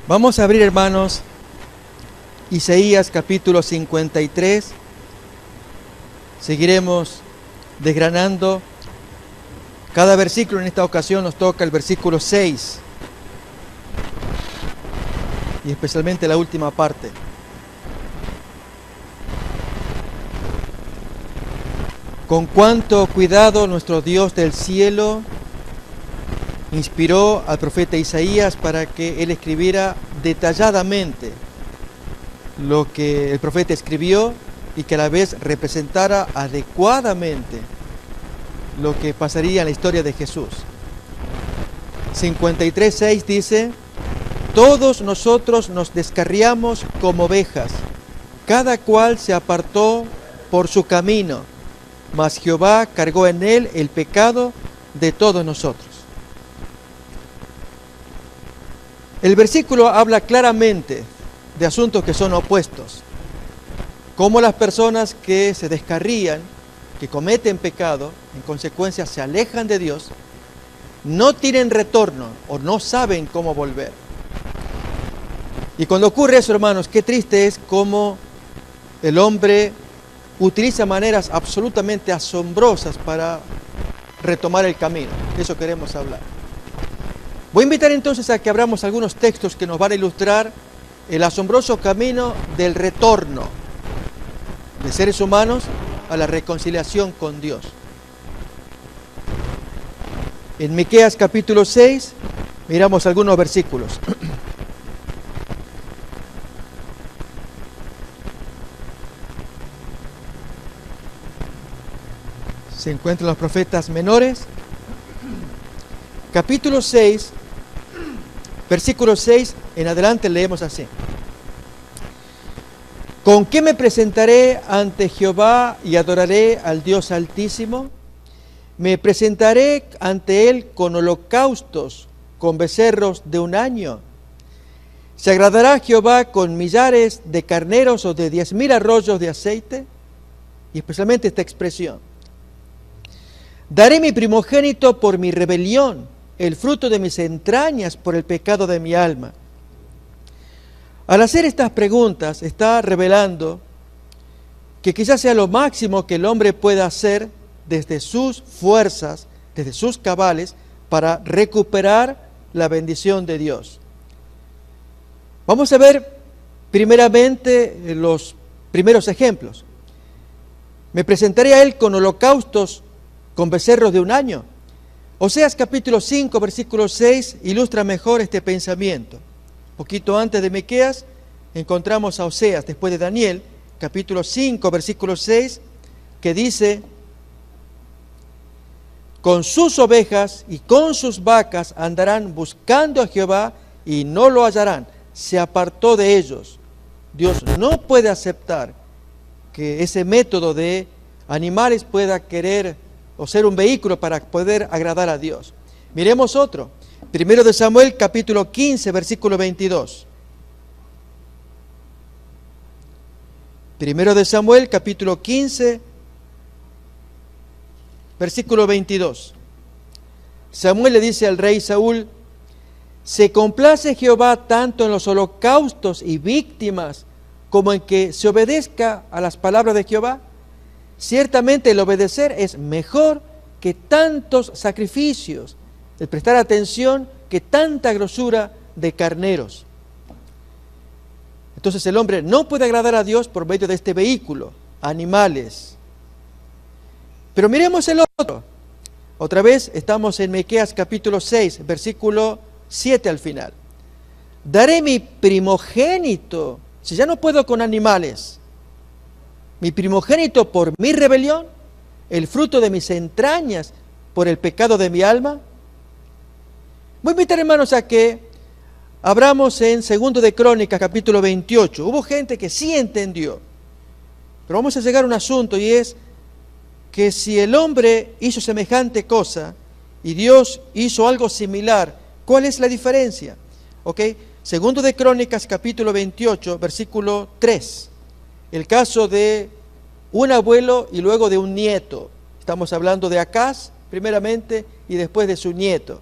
Vamos a abrir, hermanos, Isaías capítulo 53. Seguiremos desgranando. Cada versículo en esta ocasión nos toca el versículo 6. Y especialmente la última parte. Con cuánto cuidado nuestro Dios del cielo inspiró al profeta Isaías para que él escribiera detalladamente lo que el profeta escribió y que a la vez representara adecuadamente lo que pasaría en la historia de Jesús. 53:6 dice: todos nosotros nos descarriamos como ovejas, cada cual se apartó por su camino, mas Jehová cargó en él el pecado de todos nosotros. El versículo habla claramente de asuntos que son opuestos, como las personas que se descarrían, que cometen pecado, en consecuencia se alejan de Dios, no tienen retorno o no saben cómo volver. Y cuando ocurre eso, hermanos, qué triste es cómo el hombre utiliza maneras absolutamente asombrosas para retomar el camino. De eso queremos hablar. Voy a invitar entonces a que abramos algunos textos que nos van a ilustrar el asombroso camino del retorno de seres humanos a la reconciliación con Dios. En Miqueas capítulo 6 miramos algunos versículos. Se encuentran los profetas menores. Capítulo 6, versículo 6 en adelante leemos así: ¿con qué me presentaré ante Jehová y adoraré al Dios Altísimo? Me presentaré ante Él con holocaustos, con becerros de un año. ¿Se agradará Jehová con millares de carneros o de 10,000 arroyos de aceite? Y especialmente esta expresión: daré mi primogénito por mi rebelión, el fruto de mis entrañas por el pecado de mi alma. Al hacer estas preguntas está revelando que quizás sea lo máximo que el hombre pueda hacer desde sus fuerzas, desde sus cabales, para recuperar la bendición de Dios. Vamos a ver primeramente los primeros ejemplos. Me presentaré a Él con holocaustos, con becerros de un año. Oseas capítulo 5, versículo 6 ilustra mejor este pensamiento. Poquito antes de Miqueas encontramos a Oseas, después de Daniel, capítulo 5, versículo 6, que dice: con sus ovejas y con sus vacas andarán buscando a Jehová y no lo hallarán. Se apartó de ellos. Dios no puede aceptar que ese método de animales pueda querer o ser un vehículo para poder agradar a Dios. Miremos otro. Primero de Samuel, capítulo 15, versículo 22. Primero de Samuel, capítulo 15, versículo 22. Samuel le dice al rey Saúl: ¿se complace Jehová tanto en los holocaustos y víctimas como en que se obedezca a las palabras de Jehová? Ciertamente el obedecer es mejor que tantos sacrificios, el prestar atención que tanta grosura de carneros. Entonces el hombre no puede agradar a Dios por medio de este vehículo, animales. Pero miremos el otro. Otra vez estamos en Miqueas capítulo 6, versículo 7 al final. Daré mi primogénito, si ya no puedo con animales, mi primogénito por mi rebelión, el fruto de mis entrañas por el pecado de mi alma. Voy a invitar, hermanos, a que abramos en 2 de Crónicas, capítulo 28. Hubo gente que sí entendió, pero vamos a llegar a un asunto, y es que si el hombre hizo semejante cosa y Dios hizo algo similar, ¿cuál es la diferencia? ¿Ok? 2 de Crónicas, capítulo 28, versículo 3. El caso de un abuelo y luego de un nieto. Estamos hablando de Acaz, primeramente, y después de su nieto.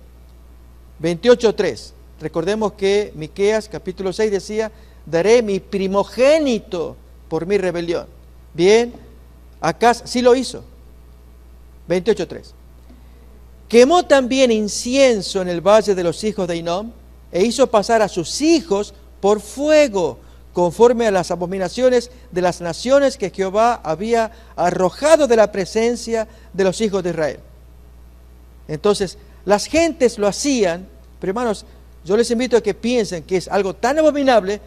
28:3. Recordemos que Miqueas capítulo 6 decía, daré mi primogénito por mi rebelión. Bien, Acaz sí lo hizo. 28:3. Quemó también incienso en el valle de los hijos de Hinnom e hizo pasar a sus hijos por fuego, conforme a las abominaciones de las naciones que Jehová había arrojado de la presencia de los hijos de Israel. Entonces, las gentes lo hacían, pero hermanos, yo les invito a que piensen que es algo tan abominable,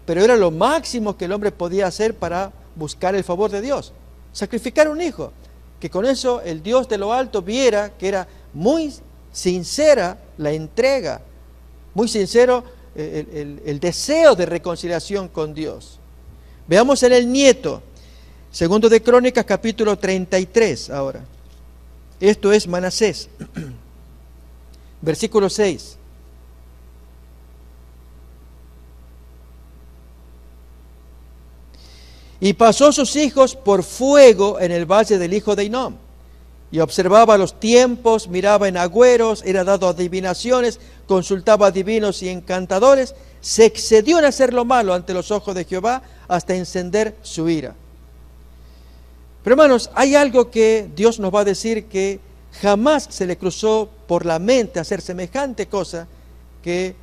pero era lo máximo que el hombre podía hacer para buscar el favor de Dios. Sacrificar un hijo, que con eso el Dios de lo alto viera que era muy sincera la entrega, muy sincero el deseo de reconciliación con Dios. Veamos en el nieto, segundo de Crónicas capítulo 33 ahora. Esto es Manasés, versículo 6. Y pasó sus hijos por fuego en el valle del hijo de Hinnom. Y observaba los tiempos, miraba en agüeros, era dado adivinaciones, consultaba a divinos y encantadores, se excedió en hacer lo malo ante los ojos de Jehová hasta encender su ira. Pero hermanos, hay algo que Dios nos va a decir que jamás se le cruzó por la mente hacer semejante cosa, que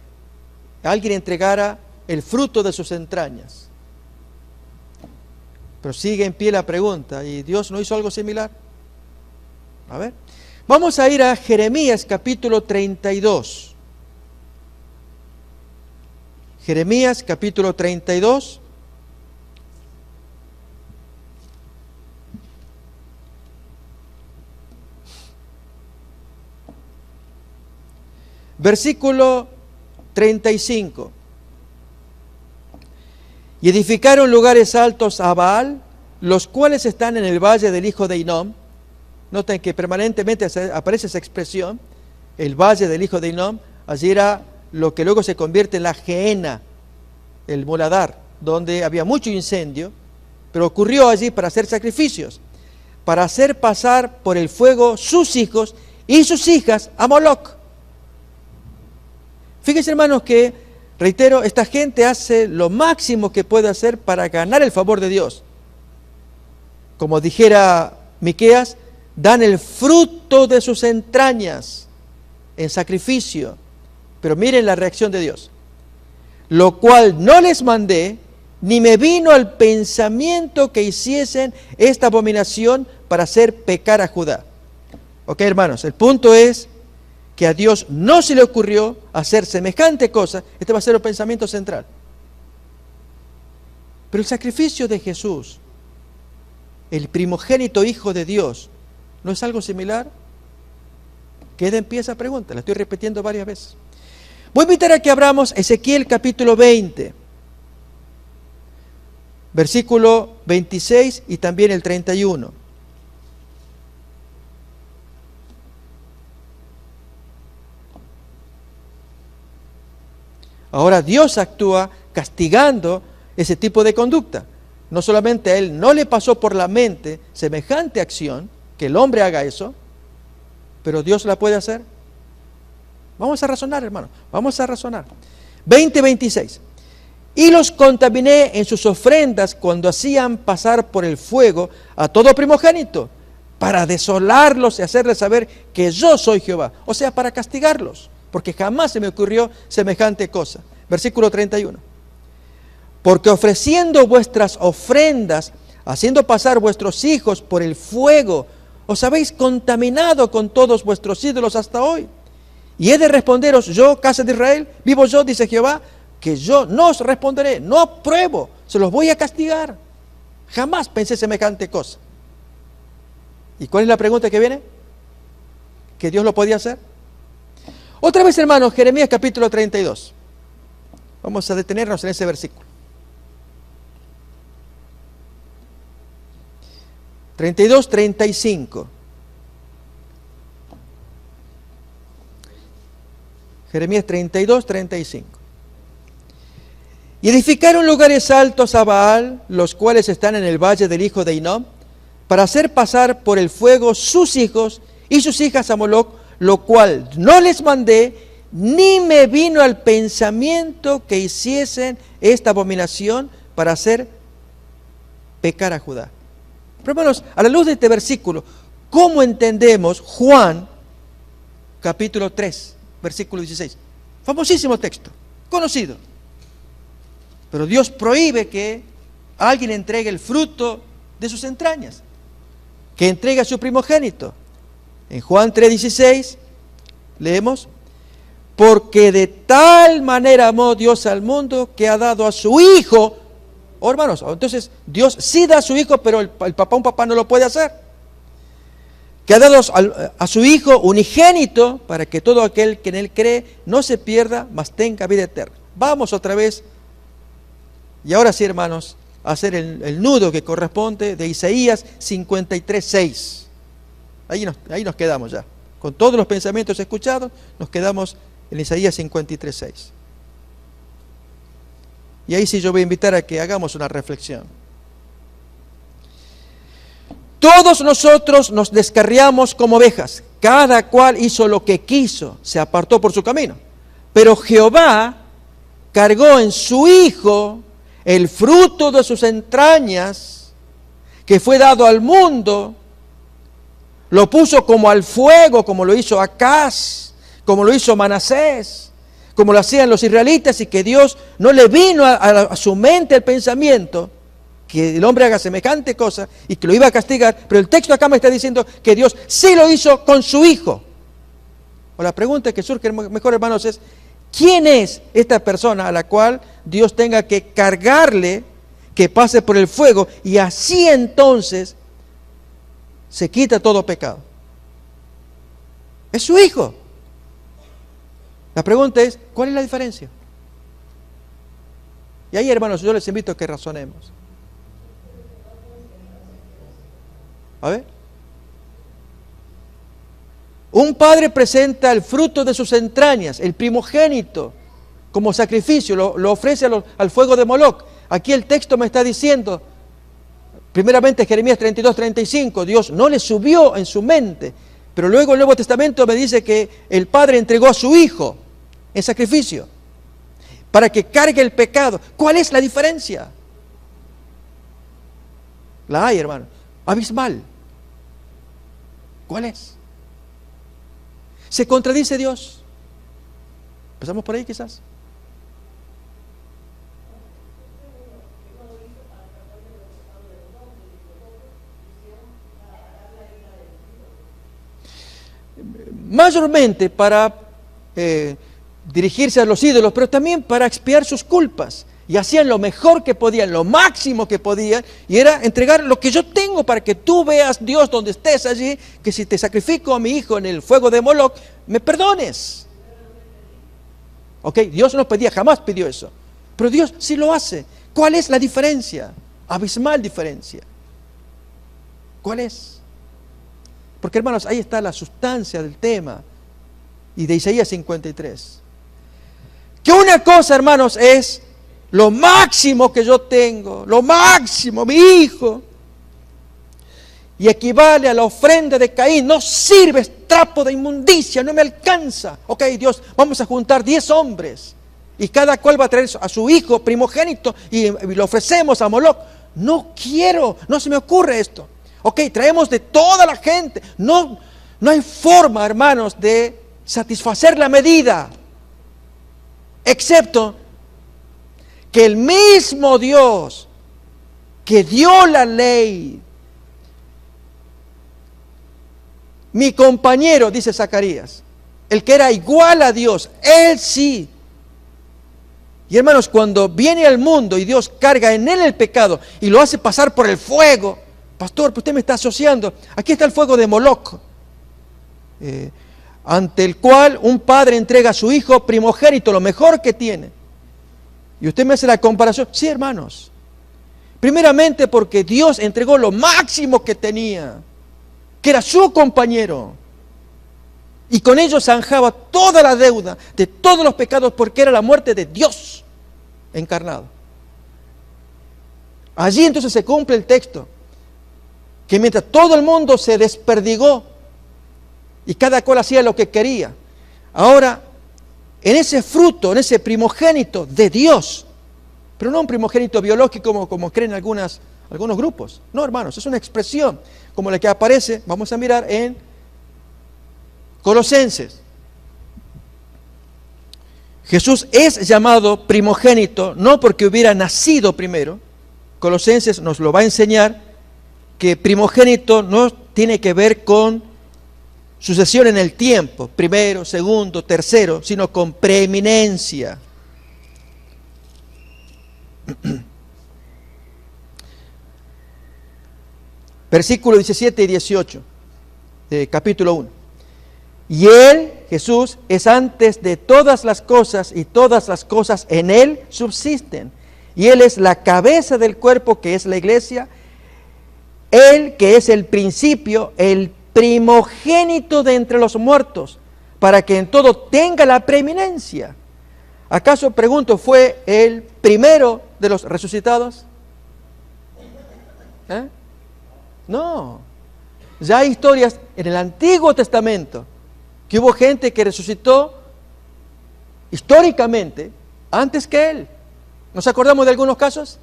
alguien entregara el fruto de sus entrañas. Pero sigue en pie la pregunta, ¿y Dios no hizo algo similar? A ver, vamos a ir a Jeremías capítulo 32. Jeremías capítulo 32. Versículo 35. Y edificaron lugares altos a Baal, los cuales están en el valle del hijo de Hinnom. Noten que permanentemente aparece esa expresión, el valle del hijo de Hinnom. Allí era lo que luego se convierte en la Gehenna, el Muladar, donde había mucho incendio, pero ocurrió allí para hacer sacrificios, para hacer pasar por el fuego sus hijos y sus hijas a Moloc. Fíjense, hermanos, que, reitero, esta gente hace lo máximo que puede hacer para ganar el favor de Dios. Como dijera Miqueas, dan el fruto de sus entrañas en sacrificio. Pero miren la reacción de Dios. Lo cual no les mandé, ni me vino al pensamiento que hiciesen esta abominación para hacer pecar a Judá. Ok, hermanos, el punto es que a Dios no se le ocurrió hacer semejante cosa. Este va a ser el pensamiento central. Pero el sacrificio de Jesús, el primogénito Hijo de Dios, ¿no es algo similar? Queda en pie esa pregunta, la estoy repitiendo varias veces. Voy a invitar a que abramos Ezequiel capítulo 20, versículo 26 y también el 31. Ahora Dios actúa castigando ese tipo de conducta. No solamente a él no le pasó por la mente semejante acción, que el hombre haga eso, pero Dios la puede hacer. Vamos a razonar, hermano, vamos a razonar. 20:26. Y los contaminé en sus ofrendas cuando hacían pasar por el fuego a todo primogénito, para desolarlos y hacerles saber que yo soy Jehová. O sea, para castigarlos, porque jamás se me ocurrió semejante cosa. Versículo 31. Porque ofreciendo vuestras ofrendas, haciendo pasar vuestros hijos por el fuego, os habéis contaminado con todos vuestros ídolos hasta hoy. Y he de responderos yo, casa de Israel, vivo yo, dice Jehová, que yo no os responderé, no apruebo, se los voy a castigar. Jamás pensé semejante cosa. ¿Y cuál es la pregunta que viene? ¿Que Dios lo podía hacer? Otra vez, hermanos, Jeremías capítulo 32. Vamos a detenernos en ese versículo. 32-35. Jeremías 32-35. Y edificaron lugares altos a Baal, los cuales están en el valle del hijo de Hinnom, para hacer pasar por el fuego sus hijos y sus hijas a Moloc, lo cual no les mandé, ni me vino al pensamiento que hiciesen esta abominación para hacer pecar a Judá. Pero hermanos, a la luz de este versículo, ¿cómo entendemos Juan capítulo 3, versículo 16? Famosísimo texto, conocido. Pero Dios prohíbe que alguien entregue el fruto de sus entrañas, que entregue a su primogénito. En Juan 3:16 leemos: porque de tal manera amó Dios al mundo que ha dado a su Hijo. Oh, hermanos, entonces Dios sí da a su Hijo, pero un papá no lo puede hacer. Que ha dado a su Hijo unigénito para que todo aquel que en Él cree no se pierda, mas tenga vida eterna. Vamos otra vez, y ahora sí, hermanos, a hacer el nudo que corresponde de Isaías 53:6. Ahí nos quedamos ya. Con todos los pensamientos escuchados, nos quedamos en Isaías 53:6. Y ahí sí yo voy a invitar a que hagamos una reflexión. Todos nosotros nos descarriamos como ovejas, cada cual hizo lo que quiso, se apartó por su camino. Pero Jehová cargó en su Hijo el fruto de sus entrañas, que fue dado al mundo, lo puso como al fuego, como lo hizo Acaz, como lo hizo Manasés, como lo hacían los israelitas, y que Dios no le vino a su mente el pensamiento que el hombre haga semejante cosa y que lo iba a castigar. Pero el texto acá me está diciendo que Dios sí lo hizo con su Hijo. O la pregunta que surge mejor, hermanos, es: ¿quién es esta persona a la cual Dios tenga que cargarle, que pase por el fuego, y así entonces se quita todo pecado? Es su Hijo. La pregunta es: ¿cuál es la diferencia? Y ahí, hermanos, yo les invito a que razonemos. A ver. Un padre presenta el fruto de sus entrañas, el primogénito, como sacrificio, lo ofrece al fuego de Moloc. Aquí el texto me está diciendo, primeramente Jeremías 32:35, Dios no le subió en su mente, pero luego el Nuevo Testamento me dice que el Padre entregó a su Hijo en sacrificio para que cargue el pecado. ¿Cuál es la diferencia? La hay, hermano, abismal. ¿Cuál es? ¿Se contradice Dios? Empezamos por ahí quizás. Mayormente para dirigirse a los ídolos, pero también para expiar sus culpas. Y hacían lo mejor que podían, lo máximo que podían, y era entregar lo que yo tengo para que tú veas, Dios, donde estés allí, que si te sacrifico a mi hijo en el fuego de Moloc, me perdones. Ok, Dios no pedía, jamás pidió eso, pero Dios sí lo hace. ¿Cuál es la diferencia? Abismal diferencia. ¿Cuál es? Porque, hermanos, ahí está la sustancia del tema y de Isaías 53. Que una cosa, hermanos, es lo máximo que yo tengo, lo máximo, mi hijo, y equivale a la ofrenda de Caín. No sirve, es trapo de inmundicia, no me alcanza. Ok, Dios, vamos a juntar 10 hombres y cada cual va a traer a su hijo primogénito y lo ofrecemos a Moloc. No quiero, no se me ocurre esto. Ok, traemos de toda la gente. No hay forma, hermanos, de satisfacer la medida, excepto que el mismo Dios que dio la ley, mi compañero, dice Zacarías, el que era igual a Dios, él sí. Y hermanos, cuando viene al mundo y Dios carga en él el pecado y lo hace pasar por el fuego, pastor, usted me está asociando, aquí está el fuego de Moloc, ante el cual un padre entrega a su hijo primogénito, lo mejor que tiene. Y usted me hace la comparación. Sí, hermanos. Primeramente porque Dios entregó lo máximo que tenía, que era su compañero. Y con ello zanjaba toda la deuda de todos los pecados, porque era la muerte de Dios encarnado. Allí entonces se cumple el texto, que mientras todo el mundo se desperdigó y cada cual hacía lo que quería, ahora en ese fruto, en ese primogénito de Dios. Pero no un primogénito biológico como creen algunos grupos. No, hermanos, es una expresión como la que aparece, vamos a mirar en Colosenses. Jesús es llamado primogénito no porque hubiera nacido primero. Colosenses nos lo va a enseñar que primogénito no tiene que ver con sucesión en el tiempo, primero, segundo, tercero, sino con preeminencia. Versículos 17 y 18 de capítulo 1. Y Él, Jesús, es antes de todas las cosas y todas las cosas en Él subsisten. Y Él es la cabeza del cuerpo que es la iglesia. Él que es el principio, el primogénito de entre los muertos, para que en todo tenga la preeminencia. ¿Acaso, pregunto, fue el primero de los resucitados? No. Ya hay historias en el Antiguo Testamento que hubo gente que resucitó históricamente antes que él. ¿Nos acordamos de algunos casos?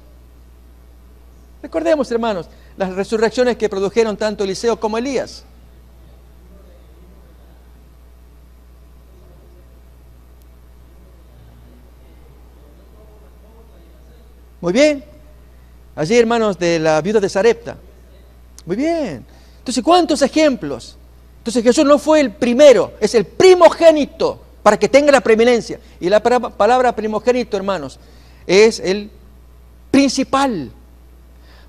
Recordemos, hermanos, las resurrecciones que produjeron tanto Eliseo como Elías. Muy bien. Allí, hermanos, de la viuda de Sarepta. Muy bien. Entonces, ¿cuántos ejemplos? Entonces, Jesús no fue el primero, es el primogénito para que tenga la preeminencia. Y la palabra primogénito, hermanos, es el principal.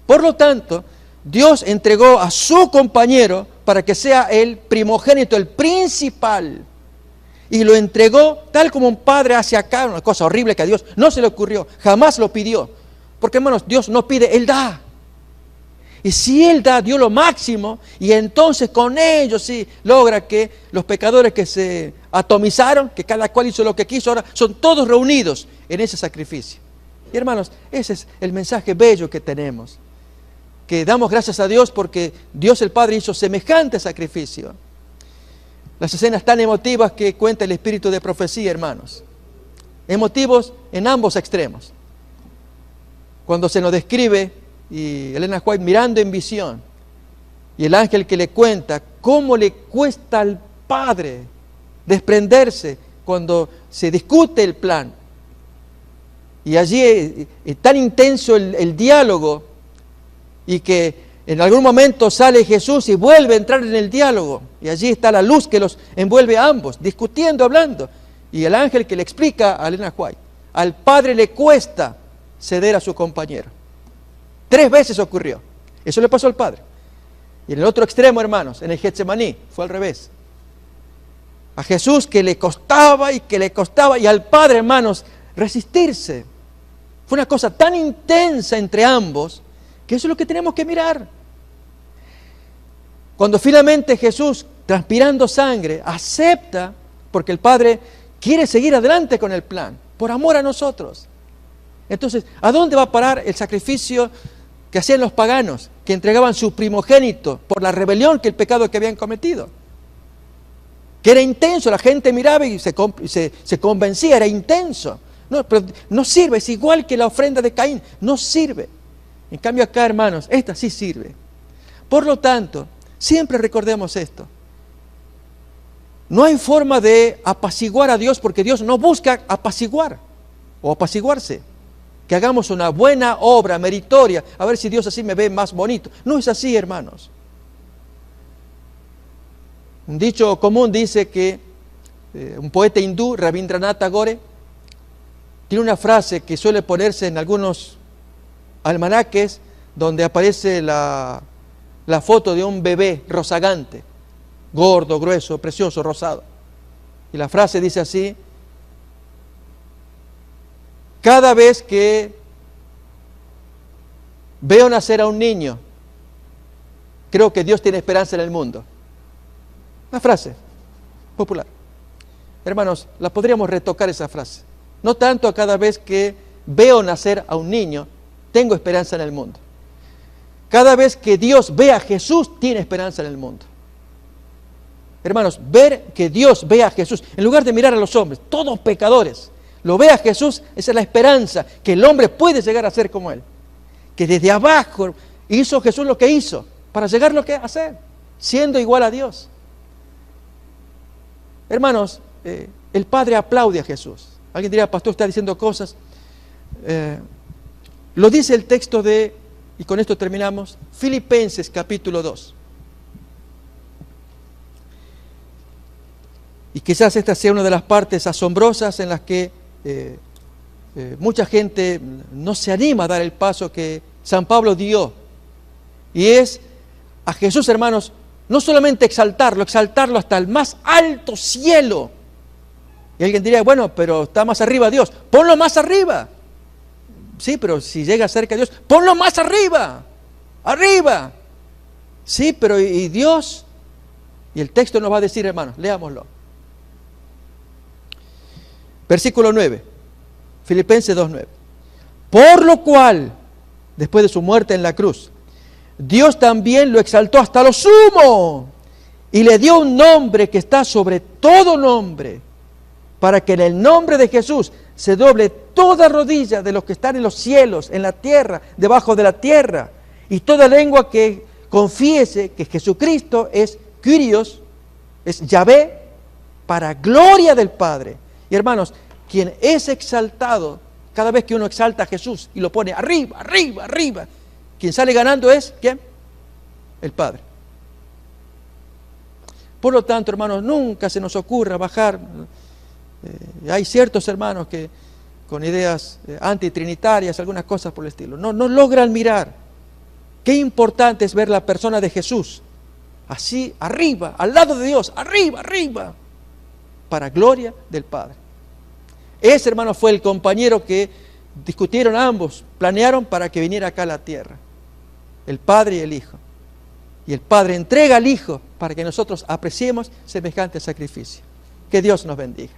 Por lo tanto, Dios entregó a su compañero para que sea el primogénito, el principal. Y lo entregó tal como un padre hace acá, una cosa horrible que a Dios no se le ocurrió, jamás lo pidió. Porque, hermanos, Dios no pide, Él da. Y si Él da, dio lo máximo, y entonces con ellos sí logra que los pecadores que se atomizaron, que cada cual hizo lo que quiso, ahora son todos reunidos en ese sacrificio. Y hermanos, ese es el mensaje bello que tenemos. Que damos gracias a Dios porque Dios el Padre hizo semejante sacrificio. Las escenas tan emotivas que cuenta el espíritu de profecía, hermanos. Emotivos en ambos extremos. Cuando se nos describe, y Elena White mirando en visión, y el ángel que le cuenta cómo le cuesta al Padre desprenderse cuando se discute el plan. Y allí es tan intenso el diálogo, y que en algún momento sale Jesús y vuelve a entrar en el diálogo, y allí está la luz que los envuelve a ambos, discutiendo, hablando, y el ángel que le explica a Elena White, al Padre le cuesta ceder a su compañero. 3 veces ocurrió. Eso le pasó al Padre. Y en el otro extremo, hermanos, en el Getsemaní, fue al revés. A Jesús que le costaba, y al Padre, hermanos, resistirse. Fue una cosa tan intensa entre ambos, que eso es lo que tenemos que mirar. Cuando finalmente Jesús, transpirando sangre, acepta, porque el Padre quiere seguir adelante con el plan, por amor a nosotros. Entonces, ¿a dónde va a parar el sacrificio que hacían los paganos, que entregaban su primogénito por la rebelión, que el pecado que habían cometido? Que era intenso, la gente miraba y se convencía, era intenso. No, pero no sirve, es igual que la ofrenda de Caín, no sirve. En cambio acá, hermanos, esta sí sirve. Por lo tanto, siempre recordemos esto. No hay forma de apaciguar a Dios, porque Dios no busca apaciguar o apaciguarse. Que hagamos una buena obra meritoria, a ver si Dios así me ve más bonito. No es así, hermanos. Un dicho común dice que un poeta hindú, Rabindranath Tagore, tiene una frase que suele ponerse en algunos almanaques donde aparece la foto de un bebé rozagante, gordo, grueso, precioso, rosado. Y la frase dice así: cada vez que veo nacer a un niño, creo que Dios tiene esperanza en el mundo. Una frase popular. Hermanos, la podríamos retocar esa frase. No tanto a cada vez que veo nacer a un niño, tengo esperanza en el mundo. Cada vez que Dios ve a Jesús, tiene esperanza en el mundo. Hermanos, ver que Dios ve a Jesús, en lugar de mirar a los hombres, todos pecadores, lo ve a Jesús, esa es la esperanza, que el hombre puede llegar a ser como Él. Que desde abajo hizo Jesús lo que hizo, para llegar a lo que hacer, siendo igual a Dios. Hermanos, el Padre aplaude a Jesús. Alguien diría, pastor, está diciendo cosas. Lo dice el texto de, y con esto terminamos, Filipenses capítulo 2. Y quizás esta sea una de las partes asombrosas en las que mucha gente no se anima a dar el paso que San Pablo dio. Y es a Jesús, hermanos, no solamente exaltarlo hasta el más alto cielo. Y alguien diría, bueno, pero está más arriba Dios. Ponlo más arriba. Sí, pero si llega cerca de Dios, ponlo más arriba. Arriba. Sí, pero ¿y Dios? Y el texto nos va a decir, hermanos, leámoslo. Versículo 9, Filipenses 2:9. Por lo cual, después de su muerte en la cruz, Dios también lo exaltó hasta lo sumo y le dio un nombre que está sobre todo nombre, para que en el nombre de Jesús se doble toda rodilla de los que están en los cielos, en la tierra, debajo de la tierra, y toda lengua que confiese que Jesucristo es Kyrios, es Yahvé, para gloria del Padre. Y hermanos, quien es exaltado, cada vez que uno exalta a Jesús y lo pone arriba, arriba, arriba, quien sale ganando es, ¿quién? El Padre. Por lo tanto, hermanos, nunca se nos ocurra bajar. Hay ciertos hermanos que con ideas antitrinitarias, algunas cosas por el estilo, no logran mirar. Qué importante es ver la persona de Jesús, así arriba, al lado de Dios, arriba, arriba, para gloria del Padre. Ese, hermano, fue el compañero que discutieron ambos, planearon para que viniera acá a la tierra, el Padre y el Hijo. Y el Padre entrega al Hijo para que nosotros apreciemos semejante sacrificio. Que Dios nos bendiga.